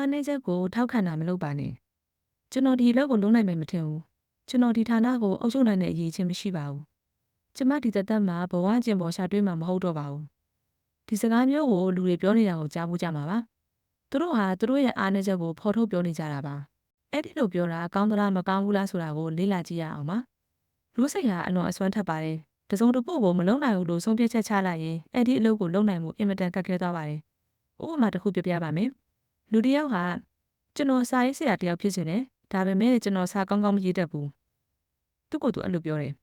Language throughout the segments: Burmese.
အားနည်းချက်ကိုထောက်ခံတာမလုပ်ပါနဲ့ကျွန်တော်ဒီအလုပ်ကိုလုပ်နိုင်မယ်မထင်ဘူးကျွန်တော်ဒီဌာနကိုအုပ်ချုပ်နိုင်တဲ့အရေးချင်းမရှိပါဘူးကျမဒီသက်သက်မှာဘဝကျင်ပေါ်ရှာတွေးမှာမဟုတ်တော့ပါဘူးဒီစကားမျိုးကိုလူတွေပြောနေတာကိုကြားဖို့ကြမှာပါသူတို့ဟာသူတို့ရဲ့အားနည်းချက်ကိုဖော်ထုတ်ပြောနေကြတာပါအဲ့ဒီလိုပြောတာကောင်းသလားမကောင်းဘူးလားဆိုတာကိုလေ့လာကြည့်ရအောင်ပါလူစိတ်ဟာအလွန်အစွမ်းထက်ပါတယ်တစုံတစ်ခုကိုမလုံနိုင်ဘူးလို့ဆုံးဖြတ်ချက်ချလိုက်ရင်အဲ့ဒီအလုပ်ကိုလုပ်နိုင်မှုအင်မတန်ခက်ခဲသွားပါတယ်ဥပမာတစ်ခုပြပြပါမယ်လူတစ်ယောက်ဟာကျွန်တော်စာရေးဆရာတစ်ယောက်ဖြစ်နေတယ်ဒါပေမဲ့ကျွန်တော်စာကောင်းကောင်းမရေးတတ်ဘူးသူ့ကိုယ်သူအဲ့လိုပြောတယ်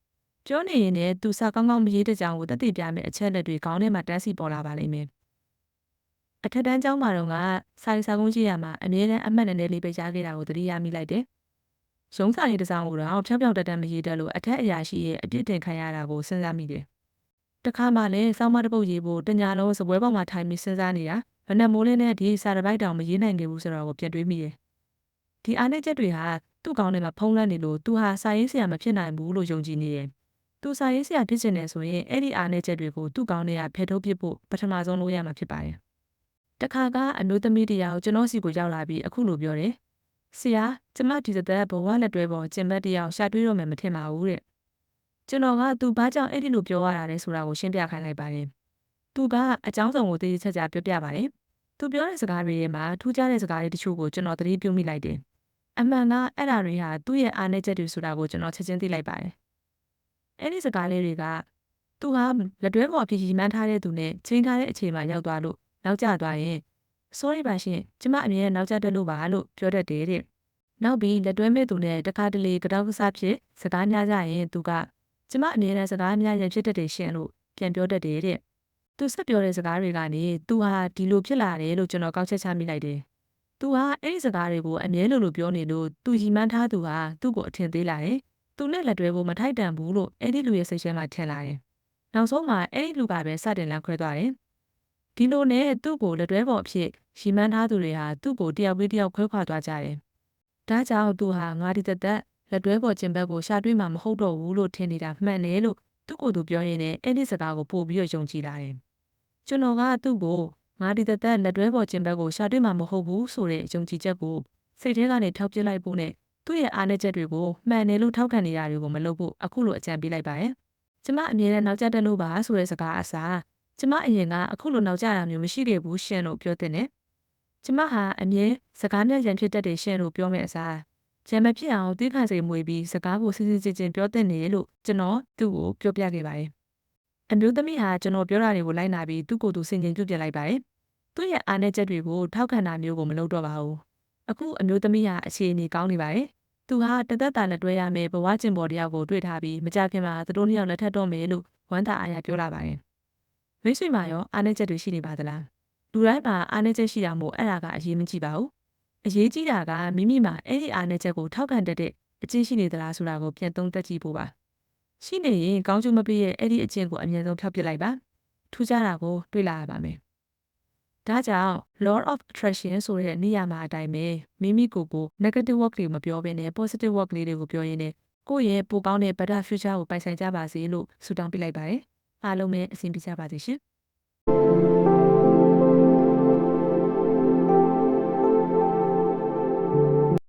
ပြောနေရင်လည်းသူစာကောင်းကောင်းမရေးတတ်ကြောင်ကိုတသိပြမယ်အချက်လက်တွေခေါင်းထဲမှာတန်းစီပေါ်လာပါလိမ့်မယ်အထက်တန်းကျောင်းမှာတော့ကစာရေးစာကုန်းကြည့်ရမှာအမြဲတမ်းအမှတ်နဲ့လေးပဲကြားခဲ့တာကိုသတိရမိလိုက်တယ်ရုံးစာရေးတစ်စောင်ကိုတော့ဖြောင်းဖြောင်းတက်တက်မရေးတတ်လို့အထက်အရာရှိရဲ့အပြစ်တင်ခံရတာကိုစဉ်းစားမိတယ်တခါမှလည်းစောင်းမတစ်ပုတ်ရေးဖို့တညာလုံးစပွဲပေါ်မှာထိုင်ပြီးစဉ်းစားနေတာဘယ်နဲ့မိုးလင်းနဲ့ဒီစာတစ်ပိုက်တောင်မရေးနိုင်ခဲ့ဘူးဆိုတော့ကိုပြန်တွေးမိတယ်ဒီအားနည်းချက်တွေဟာသူ့ကောင်းထဲမှာဖုံးလွှမ်းနေလို့သူဟာစာရေးဆရာမဖြစ်နိုင်ဘူးလို့ယုံကြည်နေတယ်သူစာရေးဆရာဖြစ်ချင်တယ်ဆိုရင်အဲ့ဒီအားနည်းချက်တွေကိုသူ့ကောင်းထဲကဖယ်ထုတ်ပစ်ဖို့ပထမဆုံးလုပ်ရမှာဖြစ်ပါတယ်တခါကအမျိုးသမီးတယောက်ကျွန်တော်စီကိုရောက်လာပြီးအခုလိုပြောတယ်ဆရာကျမဒီသက်ဘဝလက်တွဲပေါ်ကျင်ဘက်တယောက်ရှာတွေးတော့မယ်မထင်ပါဘူးတဲ့ကျွန်တော်ကသူဘာကြောင့်အဲ့ဒီလိုပြောရတာလဲဆိုတာကိုရှင်းပြခိုင်းလိုက်ပါတယ်သူကအကြောင်းစုံကိုသိချာပြောပြပါတယ်သူပြောတဲ့စကားတွေထဲမှာထူးခြားတဲ့စကားတွေတချို့ကိုကျွန်တော်သတိပြုမိလိုက်တယ်အမှန်ကအဲ့ဒါတွေဟာသူ့ရဲ့အားနည်းချက်တွေဆိုတာကိုကျွန်တော်ချက်ချင်းသိလိုက်ပါတယ်အဲ့ဒီစကားလေးတွေကသူဟာလက်တွဲပေါ်အဖြစ်ရည်မှန်းထားတဲ့သူနဲ့ချိန်ထားတဲ့အချိန်မှရောက်သွားလို့နောက်ကျသွားရင် sorry ပါရှင်ကျမအမြဲနောက်ကျတက်လို့ပါလို့ပြောတတ်တယ်တဲ့နောက်ပြီးလက်တွဲမဲ့သူနဲ့တခါတလေကြောက်ကစားဖြစ်စကားများကြရင်သူကကျမအမြဲတမ်းစကားများရင်ဖြစ်တတ်တယ်ရှင်လို့ပြန်ပြောတတ်တယ်တဲ့သူဆက်ပြောတဲ့စကားတွေကနေသူဟာဒီလိုဖြစ်လာတယ်လို့ကျွန်တော်ကောက်ချက်ချမိလိုက်တယ်သူဟာအဲ့ဒီစကားတွေကိုအမြဲလိုပြောနေလို့သူရီမှန်းထားသူဟာသူ့ကိုအထင်သေးလာတယ်သူနဲ့လက်တွဲဖို့မထိုက်တန်ဘူးလို့အဲ့ဒီလူရဲ့စိတ်ထဲမှာထင်လာတယ်နောက်ဆုံးမှာအဲ့ဒီလူကပဲစတင်လမ်းခွဲသွားတယ်ဒီလိုနဲ့သူ့ကိုလက်တွဲပေါ်အဖြစ်ရီမှန်းထားသူတွေဟာသူ့ကိုတယောက်ပြီးတယောက်ခွဲခွာသွားကြတယ်ဒါကြောင့်သူဟာငါဒီသက်လက်တွဲပေါ်ကျင်ဘက်ကိုရှာတွေးမှာမဟုတ်တော့ဘူးလို့ထင်နေတာမှန်တယ်လို့သူ့ကိုယ်သူပြောရင်းနဲ့အဲ့ဒီစကားကိုပို့ပြီးယုံကြည်လာတယ်ကျွန်တော်ကသူ့ကိုငါဒီသက်လက်တွဲပေါ်ကျင်ဘက်ကိုရှာတွေးမှာမဟုတ်ဘူးဆိုတဲ့ယုံကြည်ချက်ကိုစိတ်ထဲကနေထောက်ပြလိုက်ဖို့နဲ့သူ့ရဲ့အားနည်းချက်တွေကိုမှန်တယ်လို့ထောက်ခံနေတာတွေကိုမလုပ်ဖို့အခုလိုအကြံပေးလိုက်ပါရဲ့ကျမအမြဲတမ်းနောက်ကျတက်လို့ပါဆိုတဲ့စကားအစားကျမအရင်ကအခုလိုနောက်ကျတာမျိုးမရှိခဲ့ဘူးရှင်လို့ပြောတဲ့နဲ့ကျမဟာအမြဲစကားနဲ့ရန်ဖြစ်တတ်တယ်ရှင်လို့ပြောမယ်အစားရန်မဖြစ်အောင်တိခါစိမ်မွေပြီးစကားကိုစစ်စစ်ချင်းပြောတဲ့နေလို့ကျွန်တော်သူ့ကိုပြောပြခဲ့ပါတယ်အမျိုးသမီးဟာကျွန်တော်ပြောတာတွေကိုလိုက်နာပြီးသူ့ကိုယ်သူဆင်ခြင်ပြုတ်ပြလိုက်ပါတယ်သူ့ရဲ့အားနည်းချက်တွေကိုထောက်ခံတာမျိုးကိုမလုပ်တော့ပါဘူးအခုအမျိုးသမီးဟာအခြေအနေကောင်းနေပါတယ်သူဟာတသက်တာလက်တွဲရမယ်ဘဝကျင်ပေါ်တယောက်ကိုတွေ့ထားပြီးမကြခင်မှာသူတို့နှစ်ယောက်လက်ထပ်တော့မယ်လို့ဝမ်းသာအားရပြောလာပါတယ်မိတ်ဆွေမှာရောအားနည်းချက်တွေရှိနေပါသလားလူတိုင်းမှာအားနည်းချက်ရှိတာမို့အဲ့ဒါကအရေးမကြီးပါဘူးအရေးကြီးတာကမိမိမှာအဲ့ဒီအားနည်းချက်ကိုထောက်ခံတတ်တဲ့အကျင့်ရှိနေသလားဆိုတာကိုပြန်သုံးသပ်ကြည့်ဖို့ပါရှိနေရင်ကောင်းကျိုးမပေးရဲ့အဲ့ဒီအကျင့်ကိုအမြဲဆုံးဖျောက်ပစ်လိုက်ပါထူးခြားတာကိုတွေ့လာရပါမယ်ဒါကြောင့် Law of Attraction ဆိုတဲ့နေရာမှာအတိုင်းပဲမိမိကိုယ်ကို negative work တွေမပြောဘဲနဲ့ positive work လေးတွေကိုပြောရင်းနဲ့ကိုယ့်ရဲ့ပိုကောင်းတဲ့ better future ကိုပိုင်ဆိုင်ကြပါစေလို့ဆုတောင်းပေးလိုက်ပါတယ်အားလုံးပဲအဆင်ပြေကြပါစေရှင်